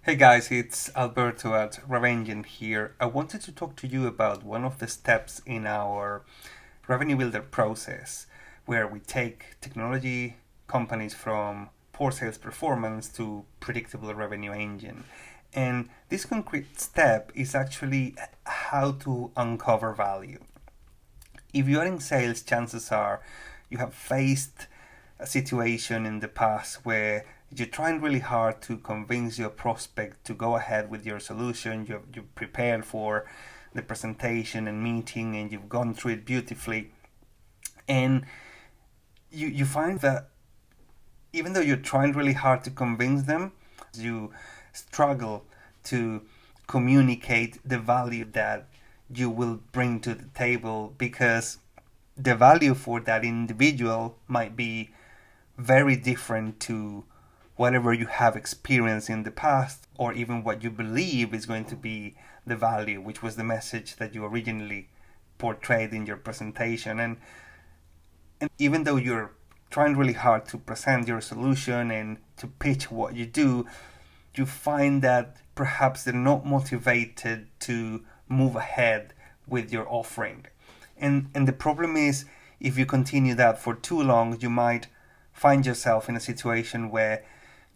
Hey guys, it's Alberto at Revengeant here. I wanted to talk to you about one of the steps in our revenue builder process where we take technology companies from poor sales performance to predictable revenue engine. And this concrete step is actually how to uncover value. If you're in sales, chances are you have faced a situation in the past where you're trying really hard to convince your prospect to go ahead with your solution. You've prepared for the presentation and meeting and you've gone through it beautifully. And you find that even though you're trying really hard to convince them, you struggle to communicate the value that you will bring to the table because the value for that individual might be very different to whatever you have experienced in the past or even what you believe is going to be the value, which was the message that you originally portrayed in your presentation. And even though you're trying really hard to present your solution and to pitch what you do, you find that perhaps they're not motivated to move ahead with your offering. And the problem is, if you continue that for too long, you might find yourself in a situation where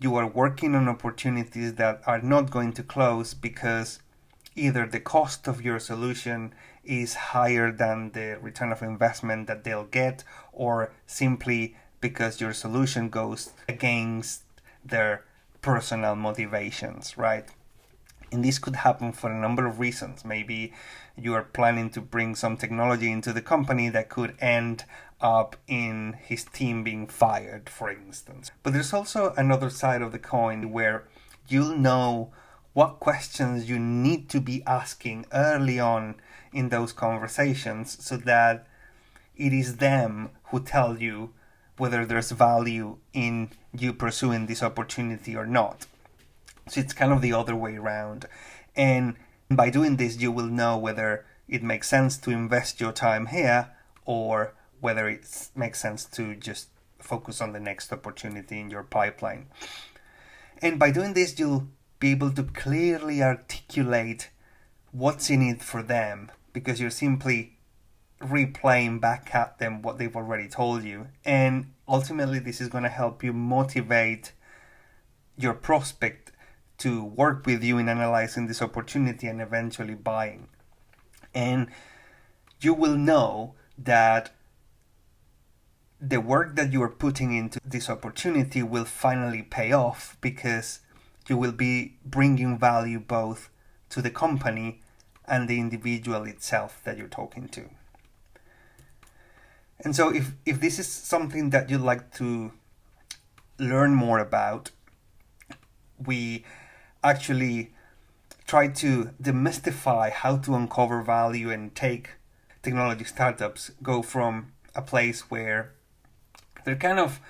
you are working on opportunities that are not going to close because either the cost of your solution is higher than the return of investment that they'll get, or simply because your solution goes against their personal motivations, right? And this could happen for a number of reasons. Maybe you are planning to bring some technology into the company that could end up in his team being fired, for instance. But there's also another side of the coin where you'll know what questions you need to be asking early on in those conversations so that it is them who tell you whether there's value in you pursuing this opportunity or not. So it's kind of the other way around. And by doing this, you will know whether it makes sense to invest your time here or whether it makes sense to just focus on the next opportunity in your pipeline. And by doing this, you'll be able to clearly articulate what's in it for them because you're simply replaying back at them what they've already told you. And ultimately, this is going to help you motivate your prospect to work with you in analyzing this opportunity and eventually buying. And you will know that the work that you are putting into this opportunity will finally pay off because you will be bringing value both to the company and the individual itself that you're talking to. And so if this is something that you'd like to learn more about, we actually try to demystify how to uncover value and take technology startups go from a place where they're kind of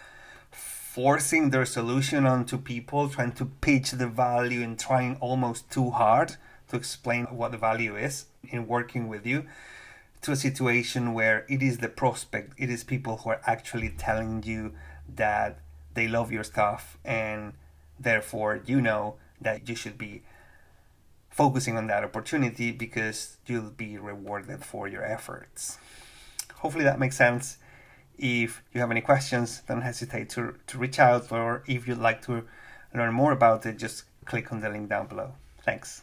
forcing their solution onto people, trying to pitch the value and trying almost too hard to explain what the value is in working with you, to a situation where it is the prospect, it is people who are actually telling you that they love your stuff and therefore you know that you should be focusing on that opportunity because you'll be rewarded for your efforts. Hopefully that makes sense. If you have any questions, don't hesitate to reach out, or if you'd like to learn more about it, just click on the link down below. Thanks.